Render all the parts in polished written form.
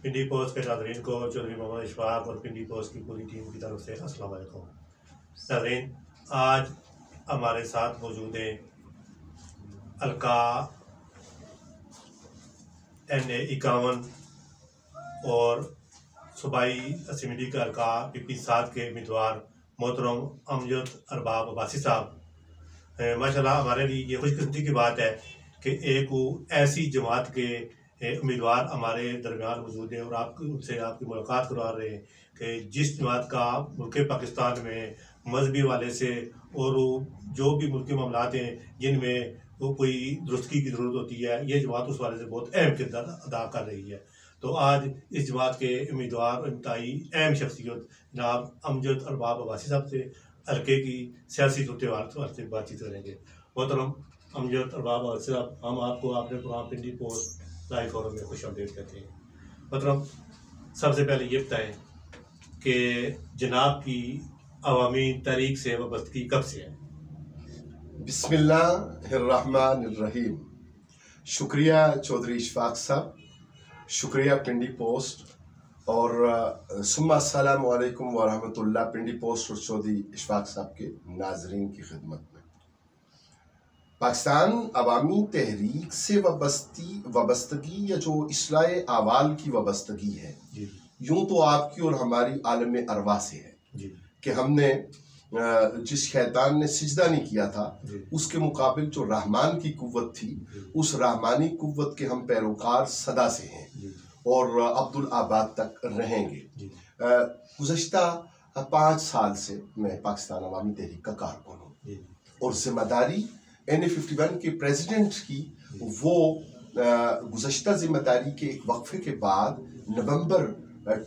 Pindi post کے ناظرین کو چودھری محمد اشفاق اور پنڈی پوسٹ کی پوری ٹیم کی طرف سے السلام علیکم ناظرین۔ آج ہمارے ساتھ موجود ہیں القاء NA51 اور صوبائی اسمبلی کے القاء PP7 کے امیدوار محترم امجد ارباب عباسی صاحب۔ ماشاءاللہ ہمارے لیے یہ خوش قسمتی کی بات ہے کہ ایک ایسی جماعت کے امیدوار ہمارے درمیان موجود ہیں اور ان سے آپ کی ملاقات کروا رہے ہیں کہ جس جماعت کا ملک پاکستان میں مذہبی والے سے اور جو بھی ملکی معاملات ہیں جن میں وہ کوئی درستگی کی ضرورت ہوتی ہے، یہ جماعت اس والے سے بہت اہم کردار ادا کر رہی ہے۔ تو آج اس جماعت کے امیدوار اور انتہائی اہم شخصیت جناب امجد ارباب عباسی صاحب سے حلقے کی سیاسی صورتحال سے بات چیت کریں گے۔ محترم امجد ارباب عباسی صاحب، ہم آپ کو اپنے programme Pindi post live forum میں خوش آمدید کہتے ہیں۔ محترم، سب سے پہلے یہ بتائیں کہ جناب کی عوامی تحریک سے وابستگی کب سے ہے؟ بسم اللہ الرحمن الرحیم۔ شکریہ چودھری اشفاق صاحب، شکریہ پنڈی پوسٹ، اور ثم السلام علیکم ورحمۃ اللہ پنڈی پوسٹ اور چودھری اشفاق صاحب کے ناظرین کی خدمت میں۔ پاکستان عوامی تحریک سے وابستگی یا جو اصلاح احوال کی وابستگی ہے، یوں تو آپ کی اور ہماری عالم ارواح سے ہے کہ ہم نے جس شیطان نے سجدہ نہیں کیا تھا اس کے مقابل جو رحمان کی قوت تھی، اس رحمانی قوت کے ہم پیروکار صدا سے ہیں اور عبدالآباد تک رہیں گے۔ گزشتہ 5 سال سے میں پاکستان عوامی تحریک کا کارکن ہوں اور ذمہ داری NA51 کے پریزیڈنٹ کی وہ گزشتہ ذمہ داری کے ایک وقفے کے بعد نومبر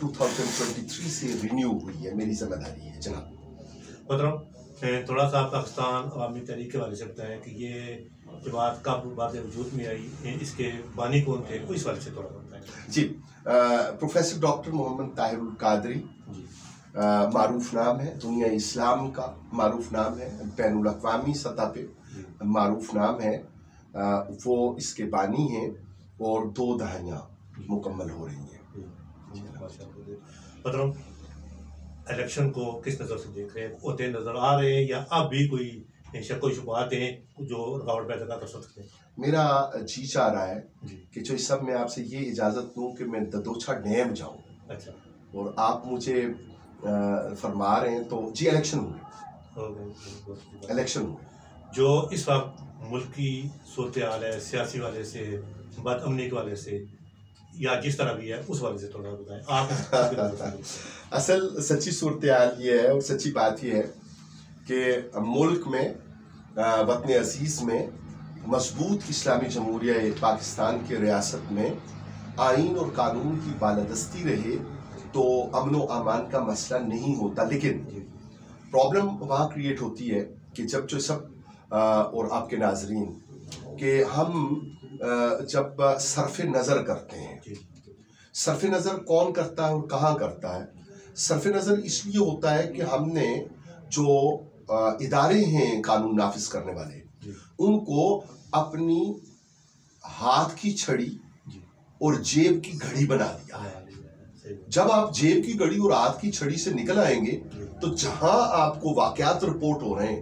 2023 سے رینیو ہوئی ہے، میری ذمہ داری ہے جناب۔ محترم، تھوڑا سا پاکستان عوامی تحریک کے والے سے بتائیں کہ یہ جماعت کب بعد وجود میں آئی، اس کے بانی کون تھے، اس والے سے تھوڑا بتائیں۔ جی، پروفیسر ڈاکٹر محمد طاہر القادری معروف نام ہے، دنیا اسلام کا معروف نام ہے، بین الاقوامی سطح پہ معروف نام ہے، وہ اس کے بانی ہیں اور 2 دہائیاں مکمل ہو رہی ہیں۔ مطلب الیکشن کو کس نظر سے دیکھ رہے ہیں؟ ہوتے نظر آ رہے ہیں یا اب بھی کوئی شک و شبہات ہیں جو رکاوٹ پیدا کر سکتے ہیں؟ میرا جی چاہ رہا ہے کہ جو اس سب میں آپ سے یہ اجازت دوں کہ میں ددوچھا ڈیم جاؤں، اچھا، اور آپ مجھے فرما رہے ہیں تو جی الیکشن ہوئے جو اس وقت ملکی صورتحال ہے، سیاسی والے سے، بد امنی کے والے سے، یا جس طرح بھی ہے اس والے سے تھوڑا بتائیں آپ۔ اصل سچی صورتحال یہ ہے اور سچی بات یہ ہے کہ ملک میں، وطن عزیز میں، مضبوط اسلامی جمہوریہ پاکستان کے ریاست میں آئین اور قانون کی بالادستی رہے تو امن و امان کا مسئلہ نہیں ہوتا، لیکن پرابلم وہاں کریٹ ہوتی ہے کہ جب جو سب اور آپ کے ناظرین کہ ہم جب صرف نظر کرتے ہیں، صرف نظر کون کرتا ہے اور کہاں کرتا ہے؟ صرف نظر اس لیے ہوتا ہے کہ ہم نے جو ادارے ہیں قانون نافذ کرنے والے، ان کو اپنی ہاتھ کی چھڑی اور جیب کی گھڑی بنا دیا ہے۔ جب آپ جیب کی گھڑی اور ہاتھ کی چھڑی سے نکل آئیں گے تو جہاں آپ کو واقعات رپورٹ ہو رہے ہیں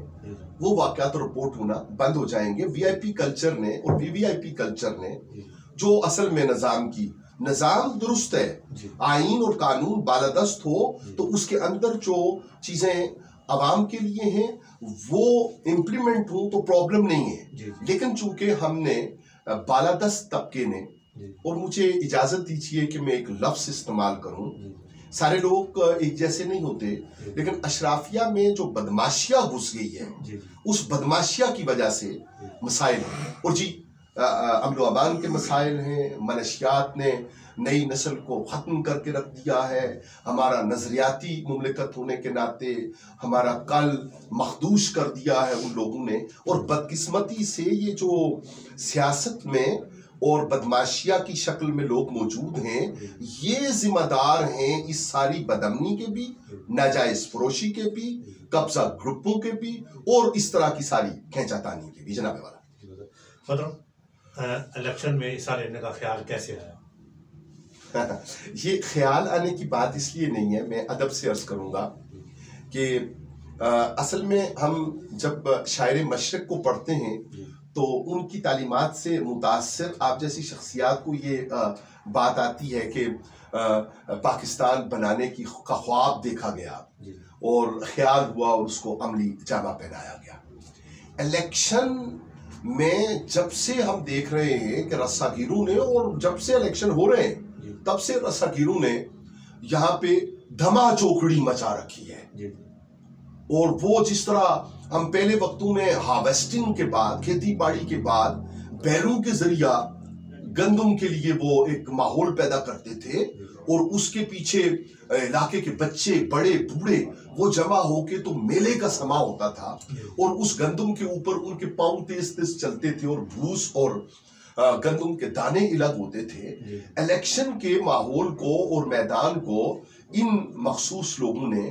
وہ واقعات رپورٹ ہونا بند ہو جائیں گے۔ VIP کلچر نے اور VVIP کلچر نے جو اصل میں نظام درست ہے، آئین اور قانون بالادست ہو تو اس کے اندر جو چیزیں عوام کے لیے ہیں وہ امپلیمنٹ ہوں تو پرابلم نہیں ہے، لیکن چونکہ ہم نے بالادست طبقے نے، اور مجھے اجازت دیجیے کہ میں ایک لفظ استعمال کروں، سارے لوگ ایک جیسے نہیں ہوتے، لیکن اشرافیہ میں جو بدماشیاں گھس گئی ہے اس بدماشیاں کی وجہ سے مسائل ہیں، اور امن و امان کے مسائل ہیں۔ منشیات نے نئی نسل کو ختم کر کے رکھ دیا ہے، ہمارا نظریاتی مملکت ہونے کے ناطے ہمارا کل مخدوش کر دیا ہے ان لوگوں نے، اور بدقسمتی سے یہ جو سیاست میں اور بدماشیہ کی شکل میں لوگ موجود ہیں، یہ ذمہ دار ہیں اس ساری بدامنی کے بھی، ناجائز فروشی کے بھی، قبضہ گروپوں کے بھی، اور اس طرح کی ساری کھینچا تانی کے بھی۔ جناب والا مطلب الیکشن میں حصہ لینے کا خیال کیسے آیا؟ یہ خیال آنے کی بات اس لیے نہیں ہے، میں ادب سے عرض کروں گا کہ اصل میں ہم جب شاعر مشرق کو پڑھتے ہیں تو ان کی تعلیمات سے متاثر آپ جیسی شخصیات کو یہ بات آتی ہے کہ پاکستان بنانے کا خواب دیکھا گیا اور خیال ہوا اور اس کو عملی جامہ پہنایا گیا۔ الیکشن میں جب سے ہم دیکھ رہے ہیں کہ رساگیروں نے، اور جب سے الیکشن ہو رہے ہیں تب سے رساگیروں نے یہاں پہ دھما چوکڑی مچا رکھی ہے، اور وہ جس طرح ہم پہلے وقتوں میں ہارویسٹنگ کے بعد، کھیتی باڑی کے بعد بیلوں کے ذریعہ گندم کے لیے وہ ایک ماحول پیدا کرتے تھے، اور اس کے پیچھے علاقے کے بچے بڑے بوڑھے وہ جمع ہو کے تو میلے کا سما ہوتا تھا، اور اس گندم کے اوپر ان کے پاؤں تیز تیز چلتے تھے اور بھوس اور گندم کے دانے الگ ہوتے تھے۔ الیکشن کے ماحول کو اور میدان کو ان مخصوص لوگوں نے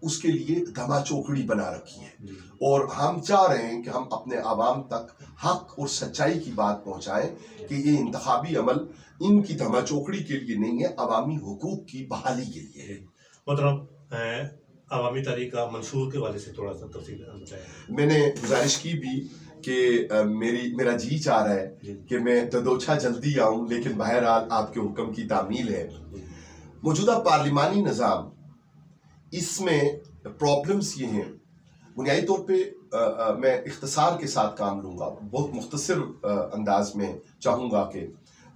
اس کے لیے دھما چوکڑی بنا رکھی ہے، اور ہم چاہ رہے ہیں کہ ہم اپنے عوام تک حق اور سچائی کی بات پہنچائیں کہ یہ انتخابی عمل ان کی دھما چوکڑی کے لیے نہیں ہے، عوامی حقوق کی بحالی کے لیے ہے۔ محترم، عوامی تحریک کا منشور کے والے سے تھوڑا سا تفصیل بتائیں۔ میں نے گزارش کی بھی کہ میرا جی چاہ رہا ہے کہ میں ددوچھا جلدی آؤں، لیکن بہرحال آپ کے حکم کی تعمیل ہے۔ موجودہ پارلیمانی نظام، اس میں پرابلمز یہ ہیں، بنیادی طور پہ میں اختصار کے ساتھ کام لوں گا، بہت مختصر انداز میں چاہوں گا کہ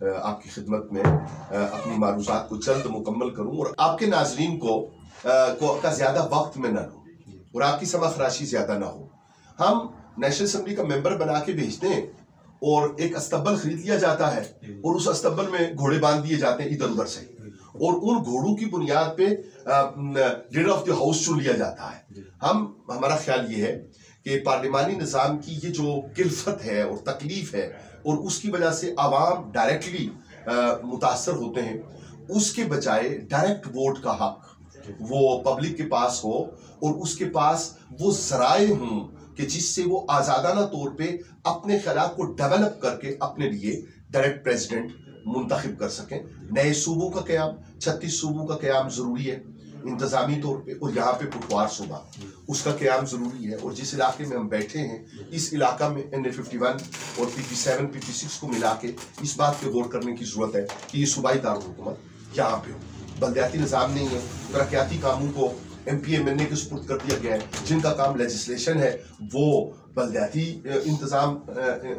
آپ کی خدمت میں اپنی معروضات کو جلد مکمل کروں، اور آپ کے ناظرین کا زیادہ وقت میں نہ لوں، اور آپ کی سمع خراشی زیادہ نہ ہو۔ ہم نیشنل اسمبلی کا ممبر بنا کے بھیجتے ہیں، اور ایک استبل خرید لیا جاتا ہے، اور اس استبل میں گھوڑے باندھ دیے جاتے ہیں ادھر ادھر سے، اور ان گھوڑوں کی بنیاد پہ لیڈر آف دی ہاؤس چن لیا جاتا ہے۔ ہمارا خیال یہ ہے کہ پارلیمانی نظام کی یہ جو کلفت ہے اور تکلیف ہے، اور اس کی وجہ سے عوام ڈائریکٹلی متاثر ہوتے ہیں، اس کے بجائے ڈائریکٹ ووٹ کا حق وہ پبلک کے پاس ہو، اور اس کے پاس وہ ذرائع ہوں کہ جس سے وہ آزادانہ طور پہ اپنے خیالات کو ڈیولپ کر کے اپنے لیے ڈائریکٹ پریزیڈنٹ منتخب کر سکیں۔ نئے صوبوں کا قیام، 36 صوبوں کا قیام ضروری ہے انتظامی طور پہ، اور یہاں پہ پٹوار صوبہ، اس کا قیام ضروری ہے۔ اور جس علاقے میں ہم بیٹھے ہیں، اس علاقہ میں NA51 اور PP7 PP6 کو ملا کے اس بات پہ غور کرنے کی ضرورت ہے کہ یہ صوبائی دارالحکومت یہاں پہ ہو۔ بلدیاتی نظام نہیں ہے، ترقیاتی کاموں کو MPA کے سپرد کر دیا گیا ہے، جن کا کام لیجسلیشن ہے وہ بلدیاتی انتظام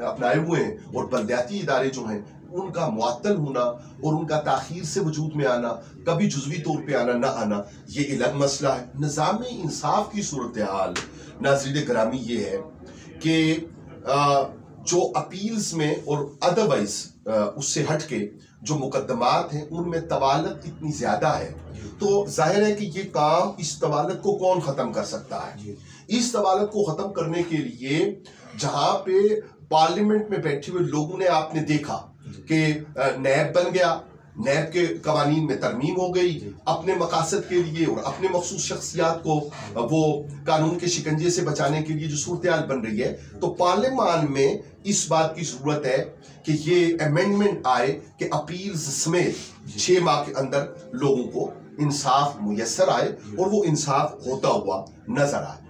اپنائے ہوئے ہیں، اور بلدیاتی ادارے جو ہیں ان کا معطل ہونا اور ان کا تاخیر سے وجود میں آنا، کبھی جزوی طور پہ آنا نہ آنا، یہ الگ مسئلہ ہے۔ نظام انصاف کی صورتحال ناظرین گرامی یہ ہے کہ جو اپیلز میں اور ادروائز اس سے ہٹ کے جو مقدمات ہیں ان میں طوالت اتنی زیادہ ہے، تو ظاہر ہے کہ یہ کام اس طوالت کو کون ختم کر سکتا ہے؟ اس طوالت کو ختم کرنے کے لیے جہاں پہ پارلیمنٹ میں بیٹھے ہوئے لوگوں نے، آپ نے دیکھا کہ نیب بن گیا، نیب کے قوانین میں ترمیم ہو گئی اپنے مقاصد کے لیے، اور اپنے مخصوص شخصیات کو وہ قانون کے شکنجے سے بچانے کے لیے جو صورتحال بن رہی ہے، تو پارلیمان میں اس بات کی ضرورت ہے کہ یہ امینڈمنٹ آئے کہ اپیلز سمیت 6 ماہ کے اندر لوگوں کو انصاف میسر آئے، اور وہ انصاف ہوتا ہوا نظر آئے۔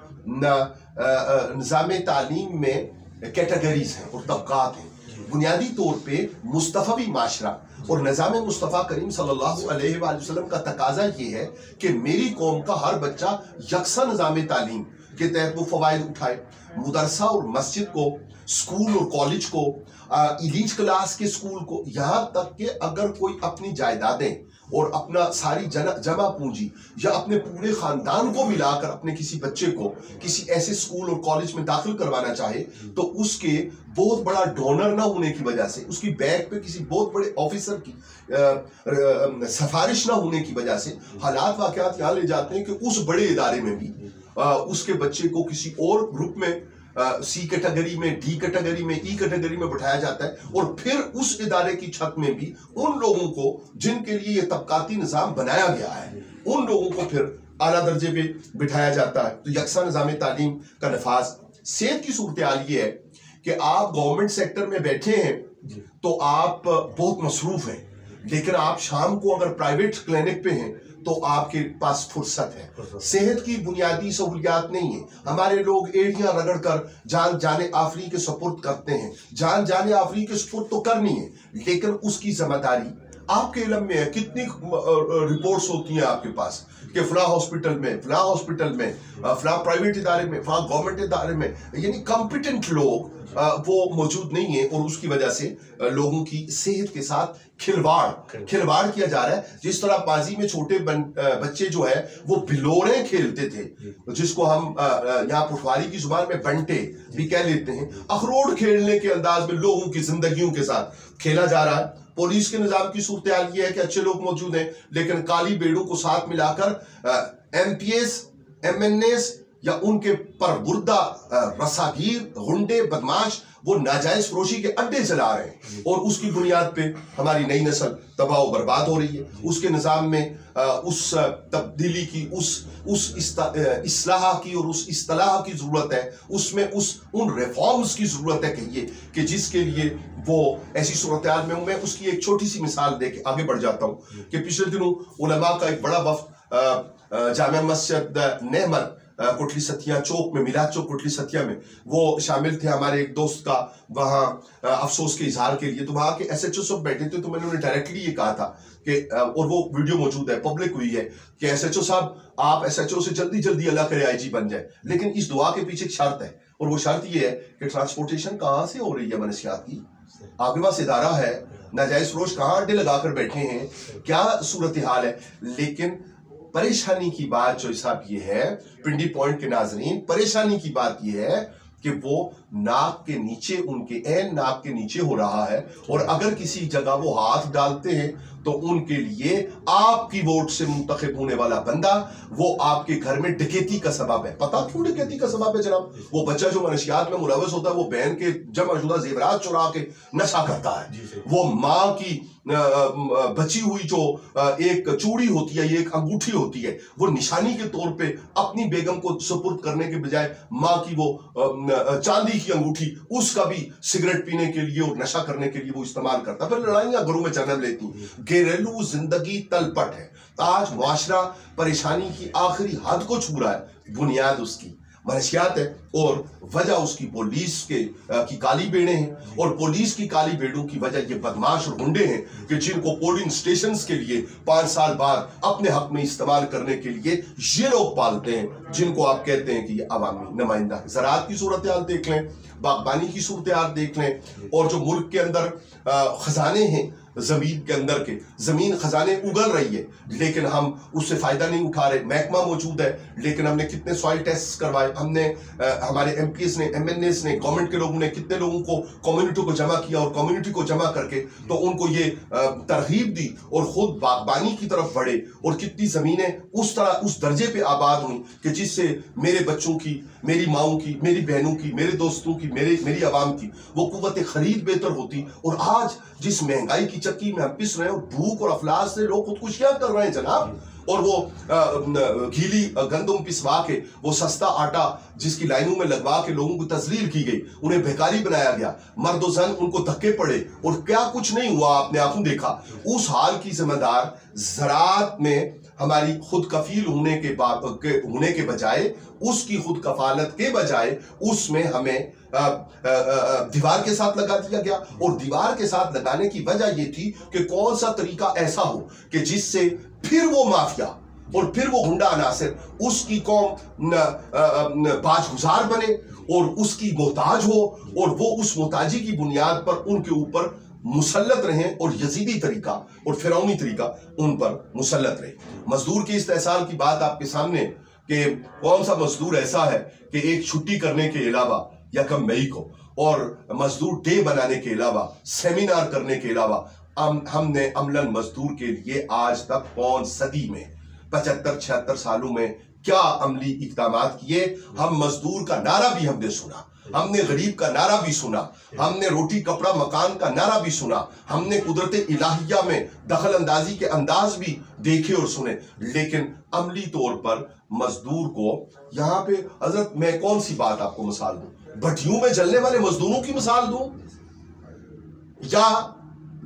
نظام تعلیم میں کیٹیگریز ہیں اور طبقات ہیں۔ بنیادی طور پہ مصطفی معاشرہ اور نظام مصطفیٰ کریم صلی اللہ علیہ وآلہ وسلم کا تقاضا یہ ہے کہ میری قوم کا ہر بچہ یکساں نظام تعلیم کے تحت وہ فوائد اٹھائے۔ مدرسہ اور مسجد کو، اسکول اور کالج کو، ایلیٹ کلاس کے اسکول کو، یہاں تک کہ اگر کوئی اپنی جائیدادیں اور اپنا ساری جمع پونجی یا اپنے پورے خاندان کو ملا کر اپنے کسی بچے کو کسی ایسے اسکول اور کالج میں داخل کروانا چاہے، تو اس کے بہت بڑا ڈونر نہ ہونے کی وجہ سے، اس کی بیک پہ کسی بہت بڑے آفیسر کی سفارش نہ ہونے کی وجہ سے حالات واقعات یہاں لے جاتے ہیں کہ اس بڑے ادارے میں بھی اس کے بچے کو کسی اور گروپ میں، سی کیٹیگری میں، ڈی کیٹیگری میں، ای کیٹیگری میں بٹھایا جاتا ہے، اور پھر اس ادارے کی چھت میں بھی ان لوگوں کو جن کے لیے یہ طبقاتی نظام بنایا گیا ہے، ان لوگوں کو پھر اعلیٰ درجے پہ بٹھایا جاتا ہے۔ تو یکساں نظام تعلیم کا نفاذ۔ صحت کی صورتحال یہ ہے کہ آپ گورنمنٹ سیکٹر میں بیٹھے ہیں تو آپ بہت مصروف ہیں، لیکن آپ شام کو اگر پرائیویٹ کلینک پہ ہیں تو آپ کے پاس فرصت ہے. صحت کی بنیادی سہولیات نہیں ہیں. ہمارے لوگ ایڑیاں رگڑ کر جان جانے آفری کے سپرد کرتے ہیں. جان جانے آفری کے سپرد تو کرنی ہے، لیکن اس کی ذمہ داری آپ کے علم میں ہے. کتنی رپورٹس ہوتی ہیں آپ کے پاس کہ فلاں ہاسپٹل میں، فلاں ہاسپٹل میں، فلاں پرائیویٹ ادارے میں، فلاں گورنمنٹ ادارے میں، یعنی کمپیٹنٹ لوگ وہ موجود نہیں ہیں، اور اس کی وجہ سے لوگوں کی صحت کے ساتھ کھلواڑ کیا جا رہا ہے. جس طرح ماضی میں چھوٹے بچے جو ہے وہ بلوریں کھیلتے تھے، جس کو ہم یہاں پٹواری کی زبان میں بنٹے بھی کہہ لیتے ہیں، اخروٹ کھیلنے کے انداز میں لوگوں کی زندگیوں کے ساتھ کھیلا جا رہا ہے. پولیس کے نظام کی صورتحال یہ ہے کہ اچھے لوگ موجود ہیں، لیکن کالی بیڑوں کو ساتھ ملا کر M P S, M N S یا ان کے پروردہ رساگیر، غنڈے، بدماش وہ ناجائز فروشی کے اڈے چلا رہے ہیں، اور اس کی بنیاد پہ ہماری نئی نسل تباہ و برباد ہو رہی ہے. اس کے نظام میں اس تبدیلی کی، اس اصلاح کی اور اس اصطلاح کی ضرورت ہے. اس میں ان ریفارمز کی ضرورت ہے کہ جس کے لیے وہ ایسی صورتحال میں ہوں. میں اس کی ایک چھوٹی سی مثال دے کے آگے بڑھ جاتا ہوں کہ پچھلے دنوں علماء کا ایک بڑا وفد جامع مسجد نعمت کوٹلی ستیا چوک میں، میلاد چوک کوٹلی ستیا میں وہ شامل تھے. ہمارے ایک دوست کا وہاں افسوس کے اظہار کے لیے، تو وہاں کے ایس ایچ او سب بیٹھے تھے. تو میں نے انہیں ڈائریکٹلی یہ کہا تھا کہ، اور وہ ویڈیو موجود ہے، پبلک ہوئی ہے، کہ ایس ایچ او صاحب آپ ایس ایچ او سے جلدی اللہ کرے آئی جی بن جائے، لیکن اس دعا کے پیچھے ایک شرط ہے، اور وہ شرط یہ ہے کہ ٹرانسپورٹیشن کہاں سے ہو رہی ہے منشیات کی؟ آپ کے پاس ادارہ ہے، ناجائز فروش کہاں اڈے لگا کر بیٹھے ہیں، کیا صورتحال ہے؟ لیکن پریشانی کی بات جو صاحب یہ ہے، پنڈی پوائنٹ کے ناظرین، پریشانی کی بات یہ ہے کہ وہ ناک کے نیچے، ان کے عین ناک کے نیچے ہو رہا ہے، اور اگر کسی جگہ وہ ہاتھ ڈالتے ہیں تو ان کے لیے آپ کی ووٹ سے منتخب ہونے والا بندہ وہ آپ کے گھر میں ڈکیتی کا سبب ہے. پتہ کیوں ڈکیتی کا سبب ہے جناب؟ وہ بچہ جو منشیات میں ملوث ہوتا ہے، وہ بہن کے جمع شدہ زیورات چرا کے نشہ کرتا ہے. وہ ماں کی بچی ہوئی جو ایک چوڑی ہوتی ہے، یہ ایک انگوٹھی ہوتی ہے، وہ نشانی کے طور پہ اپنی بیگم کو سپرد کرنے کے بجائے ماں کی وہ چاندی کی انگوٹھی، اس کا بھی سگریٹ پینے کے لیے اور نشہ کرنے کے لیے وہ استعمال کرتا ہے. پھر لڑائیاں گھروں میں جنم لیتی ہیں. گھریلو زندگی تلپٹ ہے. آج معاشرہ پریشانی کی آخری حد کو چھو رہا ہے. بنیاد اس کی منشیات ہے، اور وجہ اس کی پولیس کی کالی بیڑیں ہیں، اور پولیس کی کالی بیڑوں کی وجہ یہ بدماش اور گنڈے ہیں کہ جن کو پولنگ سٹیشنز کے لیے 5 سال بعد اپنے حق میں استعمال کرنے کے لیے یہ لوگ پالتے ہیں، جن کو آپ کہتے ہیں کہ یہ عوامی نمائندہ. زراعت کی صورتحال دیکھ لیں، باغبانی کی صورتحال دیکھ لیں، اور جو ملک کے اندر خزانے ہیں، زمین کے اندر کے زمین خزانے اگل رہی ہے، لیکن ہم اس سے فائدہ نہیں اٹھا رہے. محکمہ موجود ہے، لیکن ہم نے کتنے سوائل ٹیسٹ کروائے، ہم نے ہمارے ایم پی ایس نے، ایم این ایس نے، گورنمنٹ کے لوگوں نے کتنے لوگوں کو، کمیونٹی کو جمع کیا، اور کمیونٹی کو جمع کر کے تو ان کو یہ ترغیب دی اور خود باغبانی کی طرف بڑھے، اور کتنی زمینیں اس طرح اس درجے پہ آباد ہوئیں کہ جس سے میرے بچوں کی، میری ماؤں کی، میری بہنوں کی، میرے دوستوں کی، میری عوام کی وہ قوت خرید بہتر ہوتی. اور آج جس مہنگائی کی چکی میں ہم پس رہے ہیں، اور بھوک اور افلاس سے لوگ خودکشیاں کر رہے ہیں جناب، اور وہ گیلی گندم پسوا کے، وہ سستا آٹا جس کی لائنوں میں لگوا کے لوگوں کو تذلیل کی گئی، انہیں بھیکاری بنایا گیا، مرد و زن ان کو دھکے پڑے، اور کیا کچھ نہیں ہوا، آپ نے آنکھوں دیکھا. اس حال کی ذمہ دار زراعت میں ہماری خود کفیل ہونے کے بجائے، اس کی خود کفالت کے بجائے اس میں ہمیں دیوار کے ساتھ لگا دیا گیا. اور دیوار کے ساتھ لگانے کی وجہ یہ تھی کہ کون سا طریقہ ایسا ہو کہ جس سے پھر وہ مافیا اور پھر وہ گنڈا عناصر اس کی قوم باج گزار بنے اور اس کی محتاج ہو، اور وہ اس محتاجی کی بنیاد پر ان کے اوپر مسلط رہیں، اور یزیدی طریقہ اور فرعونی طریقہ ان پر مسلط رہے. مزدور کے استحصال کی بات آپ کے سامنے، کہ کون سا مزدور ایسا ہے کہ ایک چھٹی کرنے کے علاوہ 1 مئی کو اور مزدور ڈے بنانے کے علاوہ، سیمینار کرنے کے علاوہ، ہم نے عملاً مزدور کے لیے آج تک 5 صدی میں 75-76 سالوں میں کیا عملی اقدامات کیے؟ ہم مزدور کا نعرہ بھی ہم نے سنا، ہم نے غریب کا نعرہ بھی سنا، ہم نے روٹی کپڑا مکان کا نعرہ بھی سنا، ہم نے قدرت الہیہ میں دخل اندازی کے انداز بھی دیکھے اور سنے، لیکن عملی طور پر مزدور کو یہاں پہ حضرت میں کون سی بات آپ کو مثال دوں؟ بھٹیوں میں جلنے والے مزدوروں کی مثال دوں، یا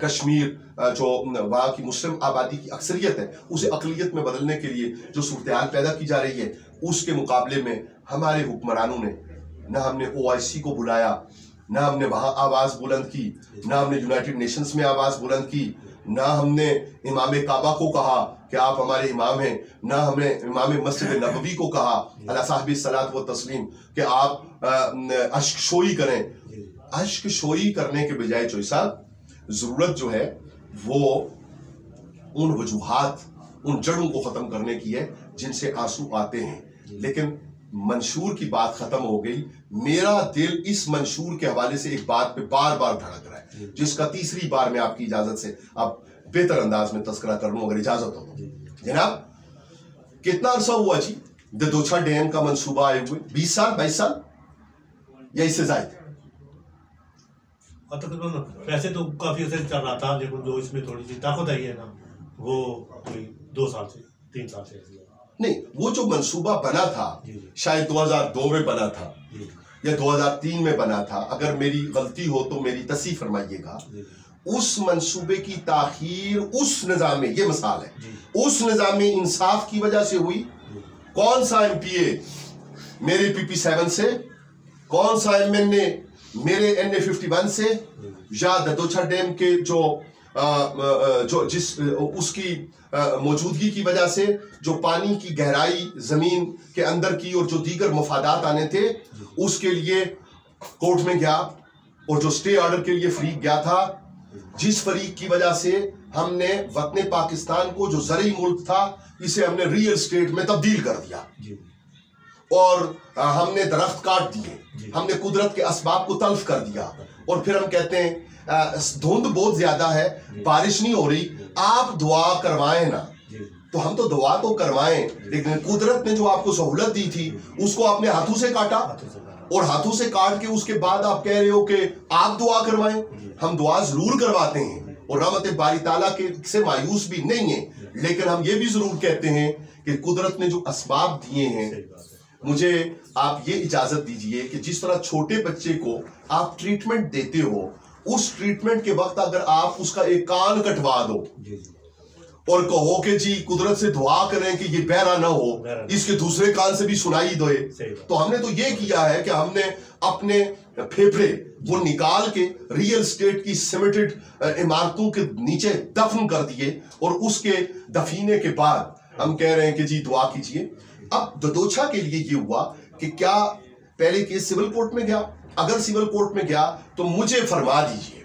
کشمیر جو وہاں کی مسلم آبادی کی اکثریت ہے اسے اقلیت میں بدلنے کے لیے جو صورتحال پیدا کی جا رہی ہے، اس کے مقابلے میں ہمارے حکمرانوں نے نہ ہم نے OIC کو بلایا، نہ ہم نے وہاں آواز بلند کی، نہ ہم نے یونائٹڈ نیشنز میں آواز بلند کی، نہ ہم نے امام کعبہ کو کہا کہ آپ ہمارے امام ہیں، نہ ہم نے امام مسجد نبوی کو کہا علی صاحب الصلاۃ والتسلیم کہ آپ اشک شوئی کریں۔ اشک شوئی کرنے کے بجائے چوئی صاحب ضرورت جو ہے وہ ان وجوہات، ان جڑوں کو ختم کرنے کی ہے جن سے آنسو آتے ہیں۔ لیکن منشور کی بات ختم ہو گئی، میرا دل اس منشور کے حوالے سے ایک بات پہ بار بار دھڑک رہا ہے جس کا تیسری بار میں آپ کی اجازت سے اب بہتر انداز میں تذکرہ کر لوں اگر اجازت ہو تو۔ جناب کتنا عرصہ ہوا جی ددوچھا ڈیم کا منصوبہ آئے ہوئے؟ 20 سال 22 سال یا اس سے زائد؟ ویسے تو کافی عرصے چل رہا تھا، لیکن جو اس میں تھوڑی سی طاقت آئی ہے نا وہ کوئی 2 سال سے 3 سال سے نہیں۔ وہ جو منصوبہ بنا تھا شاید 2002 میں بنا تھا یا 2003 میں بنا تھا، اگر میری غلطی ہو تو میری تصحیح فرمائیے گا۔ اس منصوبے کی تاخیر اس نظام میں، یہ مثال ہے، اس نظام انصاف کی وجہ سے ہوئی۔ کون سا MPA میرے PP7 سے، کون سا MNA میرے NA51 سے، یا ددوچھا ڈیم کے اس کی موجودگی کی وجہ سے جو پانی کی گہرائی زمین کے اندر کی اور جو دیگر مفادات آنے تھے اس کے لیے کورٹ میں گیا، اور جو سٹے آرڈر کے لیے فریق گیا تھا، جس فریق کی وجہ سے ہم نے وطن پاکستان کو جو زرعی ملک تھا اسے ہم نے ریئل اسٹیٹ میں تبدیل کر دیا، اور ہم نے درخت کاٹ دیے، ہم نے قدرت کے اسباب کو تلف کر دیا، اور پھر ہم کہتے ہیں دھند بہت زیادہ ہے، بارش نہیں ہو رہی، آپ دعا کروائیں نا۔ تو ہم تو دعا تو کروائیں، لیکن قدرت نے جو آپ کو سہولت دی تھی اس کو آپ نے ہاتھوں سے کاٹا، اور ہاتھوں سے کاٹ کے اس کے بعد آپ کہہ رہے ہو کہ آپ دعا کروائیں۔ ہم دعا ضرور کرواتے ہیں اور رحمت باری تعالیٰ سے مایوس بھی نہیں ہیں، لیکن ہم یہ بھی ضرور کہتے ہیں کہ قدرت نے جو اسباب دیے ہیں، مجھے آپ یہ اجازت دیجئے کہ جس طرح چھوٹے بچے کو آپ ٹریٹمنٹ دیتے ہو، اس ٹریٹمنٹ کے وقت اگر آپ اس کا ایک کان کٹوا دو اور کہو کہ جی قدرت سے دعا کریں کہ یہ بہرا نہ ہو، اس کے دوسرے کان سے بھی سنائی دے، تو ہم نے تو یہ کیا ہے کہ ہم نے اپنے پھیپھڑے وہ نکال کے ریئل اسٹیٹ کی سیمیٹڈ عمارتوں کے نیچے دفن کر دیے، اور اس کے دفینے کے بعد ہم کہہ رہے ہیں کہ جی دعا کیجئے۔ اب ددوچھا کے لیے یہ ہوا کہ کیا پہلے کیس سول کورٹ میں گیا؟ اگر سول کورٹ میں گیا تو مجھے فرما دیجئے،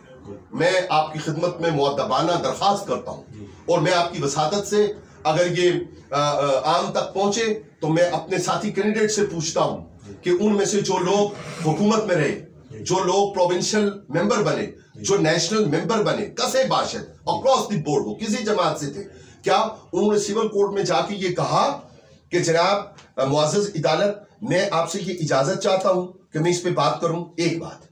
میں آپ کی خدمت میں مؤدبانہ درخواست کرتا ہوں، اور میں آپ کی وساطت سے اگر یہ عام تک پہنچے تو میں اپنے ساتھی کینڈیڈیٹ سے پوچھتا ہوں کہ ان میں سے جو لوگ حکومت میں رہے، جو لوگ پروونشل ممبر بنے، جو نیشنل ممبر بنے، کسے باشد اکراس دی بورڈ ہو، کسی جماعت سے تھے، کیا انہوں نے سول کورٹ میں جا کے یہ کہا کہ جناب معزز عدالت میں آپ سے یہ اجازت چاہتا ہوں کہ میں اس پہ بات کروں؟ ایک بات،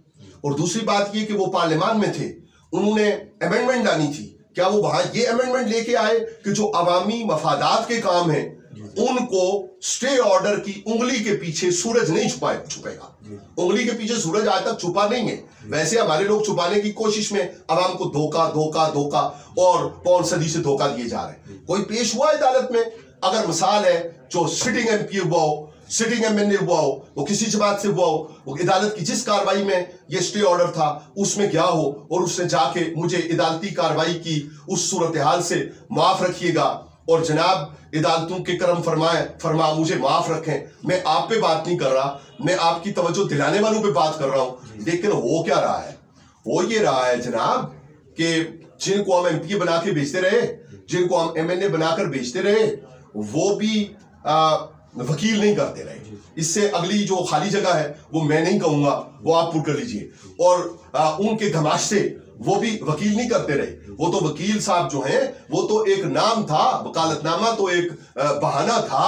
اور دوسری بات یہ کہ وہ پارلیمان میں تھے، انہوں نے امینڈمنٹ لانی تھی، کیا وہ وہاں یہ امینڈمنٹ لے کے آئے کہ جو عوامی مفادات کے کام ہیں ان کو سٹے آرڈر کی انگلی کے پیچھے سورج نہیں چھپے گا؟ انگلی کے پیچھے سورج آج تک چھپا نہیں ہے، ویسے ہمارے لوگ چھپانے کی کوشش میں عوام کو دھوکہ اور پون صدی سے دھوکہ دیے جا رہے ہیں۔ کوئی پیش ہوا عدالت میں؟ اگر مثال ہے جو سٹنگ MP ہوا ہو، سٹنگ MNA ہوا ہو، وہ کسی جماعت سے ہوا ہو، وہ عدالت کی جس کاروائی میں یہ سٹے آرڈر تھا اس میں گیا ہو، اور اس نے جا کے مجھے عدالتی کاروائی کی اس صورتحال سے معاف رکھیے گا، اور جناب عدالتوں کے کرم فرما مجھے معاف رکھیں، میں آپ پہ بات نہیں کر رہا، میں آپ کی توجہ دلانے والوں پہ بات کر رہا ہوں۔ لیکن ہو کیا رہا ہے؟ ہو یہ رہا ہے جناب کہ جن کو ہم MP بنا کے بیچتے رہے، جن کو ہم MNA بنا کر بیچتے رہے، وہ بھی وکیل نہیں کرتے رہے۔ اس سے اگلی جو خالی جگہ ہے وہ میں نہیں کہوں گا، وہ آپ پر کر لیجئے، اور ان کے گھماش سے وہ بھی وکیل نہیں کرتے رہے۔ وہ تو وکیل صاحب جو ہیں وہ تو ایک نام تھا، وکالت نامہ تو ایک بہانہ تھا،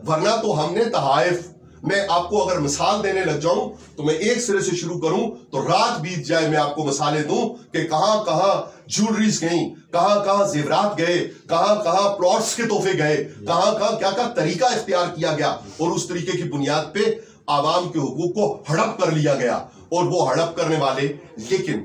ورنہ تو ہم نے تحائف، میں آپ کو اگر مثال دینے لگ جاؤں تو میں ایک سرے سے شروع کروں تو رات بیت جائے میں آپ کو مثالیں دوں کہ کہاں کہاں جیولریز گئیں، کہاں کہاں زیورات گئے، کہاں کہاں پلاٹس کے تحفے گئے، کہاں کہاں کیا کیا طریقہ اختیار کیا گیا، اور اس طریقے کی بنیاد پہ عوام کے حقوق کو ہڑپ کر لیا گیا، اور وہ ہڑپ کرنے والے لیکن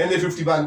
NA 51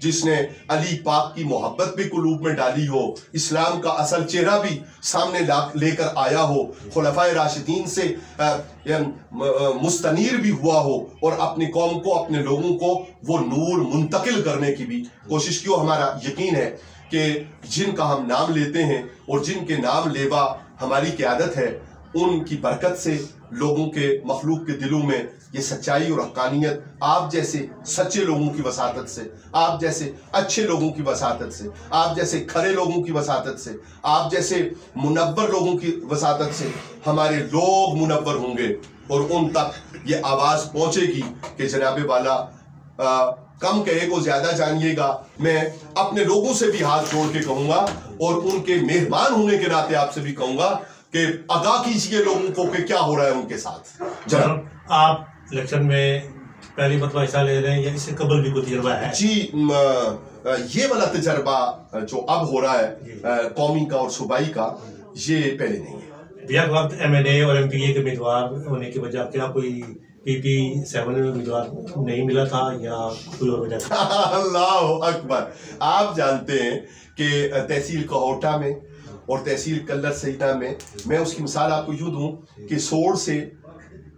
جس نے علی پاک کی محبت بھی قلوب میں ڈالی ہو، اسلام کا اصل چہرہ بھی سامنے لے کر آیا ہو، خلفائے راشدین سے مستنیر بھی ہوا ہو، اور اپنی قوم کو، اپنے لوگوں کو وہ نور منتقل کرنے کی بھی کوشش کی. ہمارا یقین ہے کہ جن کا ہم نام لیتے ہیں اور جن کے نام لیوا ہماری قیادت ہے، ان کی برکت سے لوگوں کے، مخلوق کے دلوں میں یہ سچائی اور حقانیت آپ جیسے سچے لوگوں کی وساطت سے، آپ جیسے اچھے لوگوں کی وساطت سے، آپ جیسے کھڑے لوگوں کی وساطت سے، آپ جیسے منور لوگوں کی وساطت سے ہمارے لوگ منور ہوں گے، اور ان تک یہ آواز پہنچے گی کہ جناب والا کم کہے کو زیادہ جانیے گا. میں اپنے لوگوں سے بھی ہاتھ جوڑ کے کہوں گا، اور ان کے مہربان ہونے کے ناطے آپ سے بھی کہوں گا کہ آگاہ کیجیے لوگوں کو کہ کیا ہو رہا ہے ان کے ساتھ. جناب آپ الیکشن میں پہلی مرتبہ حصہ لے رہے ہیں یا اس سے قبل بھی کوئی تجربہ ہے؟ جی، یہ والا تجربہ جو اب ہو رہا ہے قومی کا اور صوبائی کا، یہ پہلے نہیں ہے. بیک وقت ایم این اے اور ایم پی اے کے امیدوار ہونے کی وجہ کیا کوئی پی پی 7 میں امیدوار نہیں ملا تھا یا کوئی اور وجہ تھا؟ اللہ اکبر. آپ جانتے ہیں کہ تحصیل کہوٹہ میں اور تحصیل کلر سیدہ میں اس کی مثال آپ کو یوں دوں کہ سوڑ سے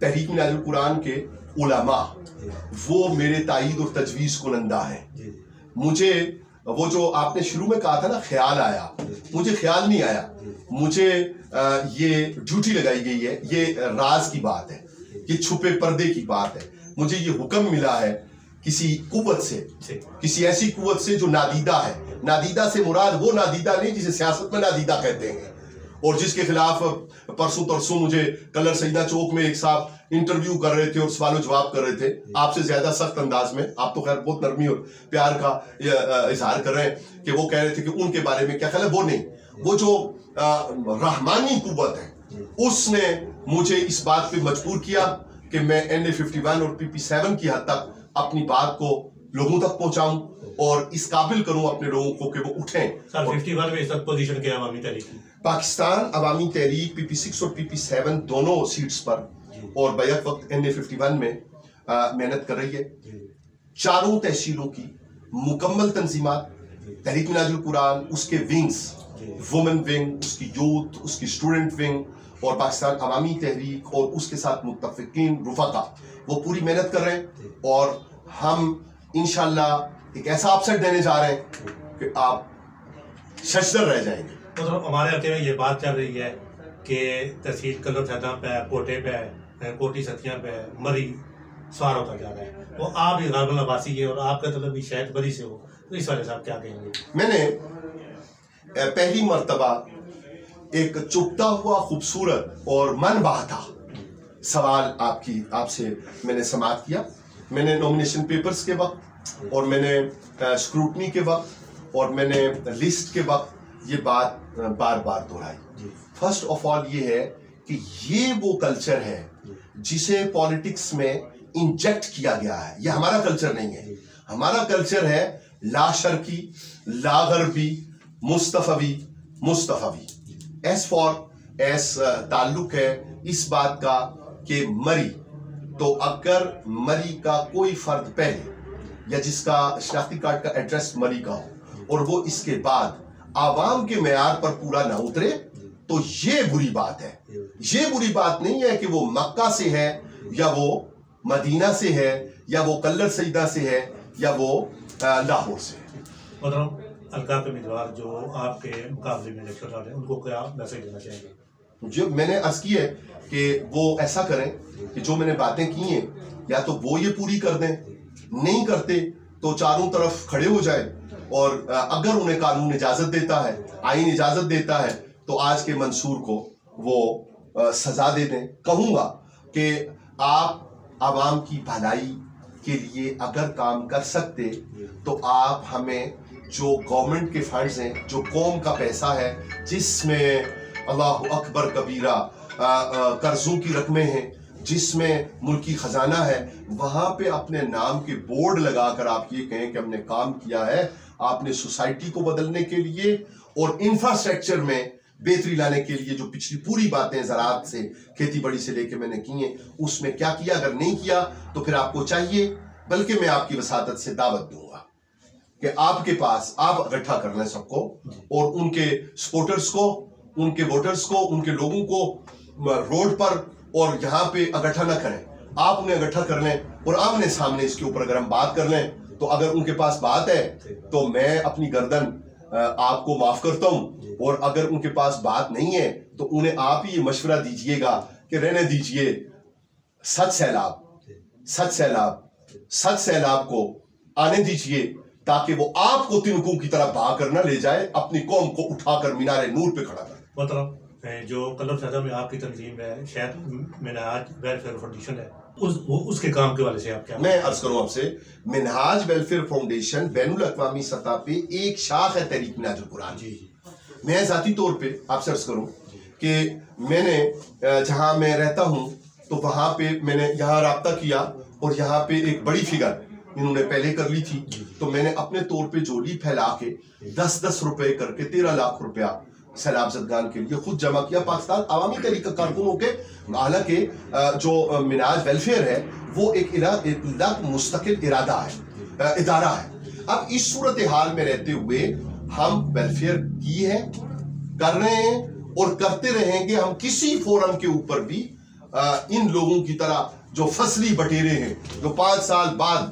تحریک منہاج القرآن کے علماء وہ میرے تائید اور تجویز کنندہ ہیں. مجھے وہ جو آپ نے شروع میں کہا تھا نا خیال آیا، مجھے خیال نہیں آیا، مجھے یہ ڈیوٹی لگائی گئی ہے. یہ راز کی بات ہے، یہ چھپے پردے کی بات ہے. مجھے یہ حکم ملا ہے کسی قوت سے، کسی ایسی قوت سے جو نادیدہ ہے. نادیدہ سے مراد وہ نادیدہ نہیں جسے سیاست میں نادیدہ کہتے ہیں، اور جس کے خلاف پرسوں ترسوں مجھے کلر سیدہ چوک میں ایک صاحب انٹرویو کر رہے تھے اور سوال و جواب کر رہے تھے آپ سے زیادہ سخت انداز میں. آپ تو خیر بہت نرمی اور پیار کا اظہار کر رہے ہیں کہ وہ کہہ رہے تھے کہ ان کے بارے میں کیا خیال ہے. وہ نہیں، وہ جو رحمانی قوت ہے اس نے مجھے اس بات پہ مجبور کیا کہ میں NA51 اور PP7 کی حد تک اپنی بات کو لوگوں تک پہنچاؤں اور اس قابل کروں اپنے لوگوں کو کہ وہ اٹھیں. سر 51 میں اس وقت پوزیشن کیا عوامی تحریک کی؟ پاکستان عوامی تحریک PP6 اور PP7 دونوں سیٹس پر اور بیک وقت NA51 میں محنت کر رہی ہے. چاروں تحصیلوں کی مکمل تنظیمات، تحریک منہاج القرآن، اس کے ونگز، وومن ونگ، اس کی یوتھ، اس کی اسٹوڈنٹ ونگ، اور پاکستان عوامی تحریک اور اس کے ساتھ متفقین رفقا، وہ پوری محنت کر رہے ہیں. اور ہم انشاءاللہ ایک ایسا اپسیٹ دینے جا رہے ہیں کہ آپ ششدر رہ جائیں گے. مطلب ہمارے علاقے میں یہ بات چل رہی ہے کہ تحصیل کلر سیدہ پہ، کوٹے پہ، کوٹی ستیاں پہ مری سوار ہوتا جا رہا ہے. وہ آپ بھی غالب النواسی ہے اور آپ کا طلب بھی شاید بری سے ہو، تو اس والے صاحب کیا کہیں گے؟ میں نے پہلی مرتبہ ایک چپتا ہوا خوبصورت اور من بہتا سوال آپ سے میں نے سماعت کیا. میں نے نومینیشن پیپرز کے وقت اور میں نے اسکروٹنی کے وقت اور میں نے لسٹ کے وقت یہ بات بار بار دہرائی. فرسٹ آف آل یہ ہے کہ یہ وہ کلچر ہے جسے پالیٹکس میں انجیکٹ کیا گیا ہے. یہ ہمارا کلچر نہیں ہے. ہمارا کلچر ہے لا شرقی، لا غربی، مصطفی. ایس تعلق ہے اس بات کا کہ مری تو اگر مری کا کوئی فرد پہلے یا جس کا شناختی کارڈ کا ایڈریس مری کا ہو اور وہ اس کے بعد عوام کے معیار پر پورا نہ اترے تو یہ بری بات ہے. یہ بری بات نہیں ہے کہ وہ مکہ سے ہے یا وہ مدینہ سے ہے یا وہ کلر سیدہ سے ہے یا وہ لاہور سے ہے. مطلب القاب کے امیدوار جو آپ کے مقابلے میں الیکشن لڑ رہے ہیں ان کو کیا میسج دینا چاہیں گے؟ جو میں نے عرض کی ہے کہ وہ ایسا کریں کہ جو میں نے باتیں کی ہیں یا تو وہ یہ پوری کر دیں، نہیں کرتے تو چاروں طرف کھڑے ہو جائیں، اور اگر انہیں قانون اجازت دیتا ہے، آئین اجازت دیتا ہے تو آج کے منصور کو وہ سزا دے دیں. کہوں گا کہ آپ عوام کی بھلائی کے لیے اگر کام کر سکتے تو آپ ہمیں جو گورنمنٹ کے فنڈز ہیں، جو قوم کا پیسہ ہے، جس میں اللہ اکبر کبیرہ قرضوں کی رقمیں ہیں، جس میں ملکی خزانہ ہے، وہاں پہ اپنے نام کے بورڈ لگا کر آپ یہ کہیں کہ ہم نے کام کیا ہے. آپ نے سوسائٹی کو بدلنے کے لیے اور انفراسٹرکچر میں بہتری لانے کے لیے جو پچھلی پوری باتیں زراعت سے، کھیتی باڑی سے لے کے میں نے کی ہیں، اس میں کیا کیا؟ اگر نہیں کیا تو پھر آپ کو چاہیے، بلکہ میں آپ کی وساطت سے دعوت دوں گا کہ آپ کے پاس آپ اکٹھا کر لیں سب کو اور ان کے سپورٹرز کو، ان کے ووٹرز کو، ان کے لوگوں کو روڈ پر اور یہاں پہ اکٹھا نہ کریں، آپ انہیں اکٹھا کر لیں اور آمنے سامنے اس کے اوپر اگر ہم بات کر لیں تو اگر ان کے پاس بات ہے تو میں اپنی گردن آپ کو معاف کرتا ہوں، اور اگر ان کے پاس بات نہیں ہے تو انہیں آپ ہی یہ مشورہ دیجئے گا کہ رہنے دیجئے، سچ سیلاب کو آنے دیجئے تاکہ وہ آپ کو تنکوں کی طرح بہا کر نہ لے جائے، اپنی قوم کو اٹھا کر مینار نور پہ کھڑا کر۔ محترم، جو کلب صدر میں آپ کی تنظیم ہے شاید منہاج ویلفیئر فاؤنڈیشن ہے، اس کے کام کے والے سے آپ کیا؟ میں عرض کروں آپ سے، منہاج ویلفیئر فاؤنڈیشن بین الاقوامی سطح پہ ایک شاخ ہے تحریک منہاج القرآن۔ میں ذاتی طور پہ آپ سے عرض کروں کہ میں نے جہاں میں رہتا ہوں تو وہاں پہ میں نے یہاں رابطہ کیا اور یہاں پہ ایک بڑی فگر انہوں نے پہلے کر لی تھی، تو میں نے اپنے طور پہ جولی پھیلا کے 10 روپے کر کے 13 لاکھ روپیہ سیلاب زدگان کے لیے خود جمع کیا پاکستان عوامی تحریک کارکنوں کے۔ حالانکہ جو منہاج ویلفیئر ہے وہ ایک مستقل ادارہ ہے۔ اب اس صورتحال میں رہتے ہوئے ہم ویلفیئر کی ہے، کر رہے ہیں اور کرتے رہیں گے۔ ہم کسی فورم کے اوپر بھی ان لوگوں کی طرح جو فصلی بٹیرے ہیں، جو 5 سال بعد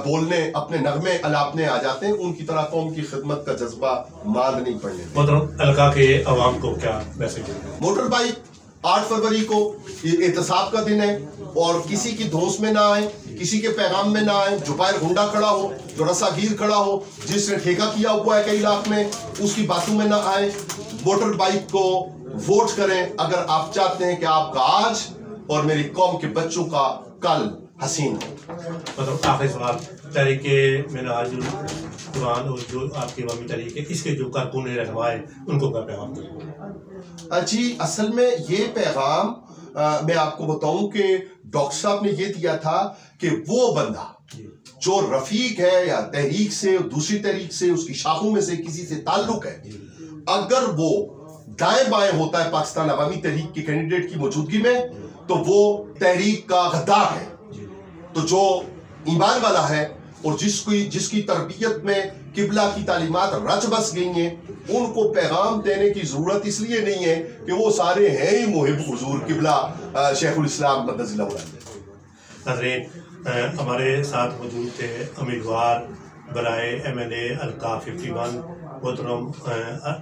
بولنے اپنے نغمے الاپنے آ جاتے ہیں، ان کی طرح قوم کی خدمت کا جذبہ ماند نہیں پڑنے۔ محترم، علاقہ کے عوام کو کیا میسج ہے؟ موٹر بائک 8 فروری کو احتساب کا دن ہے اور کسی کی دھوس میں نہ آئیں، کسی کے پیغام میں نہ آئیں۔ جو باہر گنڈا کھڑا ہو، جو رسا گیر کھڑا ہو، جس نے ٹھیکہ کیا ہوا ہے کئی لاکھ میں، اس کی باتوں میں نہ آئیں۔ موٹر بائک کو ووٹ کریں اگر آپ چاہتے ہیں کہ آپ کا آج اور میری قوم کے بچوں کا کل حسین ہو۔ مطلب آخری سوال، تحریک منہاج القرآن اور جو آپ کی عوامی تحریک ہے، اس کے جو کارکن رہنما ہیں ان کو کیا پیغام دیں؟ جی، اصل میں یہ پیغام میں آپ کو بتاؤں کہ ڈاکٹر صاحب نے یہ دیا تھا کہ وہ بندہ جو رفیق ہے یا تحریک سے، دوسری تحریک سے، اس کی شاخوں میں سے کسی سے تعلق ہے، اگر وہ دائیں بائیں ہوتا ہے پاکستان عوامی تحریک کے کینڈیڈیٹ کی موجودگی میں تو وہ تحریک کا غدار ہے۔ تو جو ایمان والا ہے اور جس کی تربیت میں قبلہ کی تعلیمات رچ بس گئی ہیں، ان کو پیغام دینے کی ضرورت اس لیے نہیں ہے کہ وہ سارے ہیں ہی محب حضور قبلہ شیخ الاسلام مقدس اللہ علیہ۔ ناظرین، ہمارے ساتھ موجود تھے امیدوار برائے MNA حلقہ 51 محترم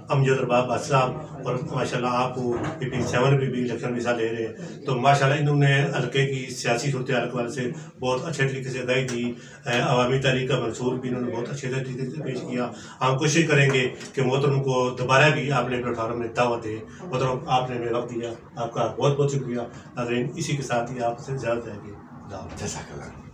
امجد ارباب باسط صاحب، اور ماشاءاللہ آپ PP7 میں بھی الیکشن حصہ لے رہے ہیں، تو ماشاءاللہ انہوں نے حلقے کی سیاسی صورتحال کے والے سے بہت اچھے طریقے سے آگاہی دی۔ عوامی تحریک کا منصور بھی انہوں نے بہت اچھے طریقے سے پیش کیا۔ ہم کوشش کریں گے کہ محترم کو دوبارہ بھی آپ نے 18 میں دعوت دے۔ محترم، آپ نے ہمیں وقت دیا، آپ کا بہت بہت شکریہ۔ ناظرین، اسی کے ساتھ ہی آپ سے اجازت دیں گے۔ جزاک اللہ۔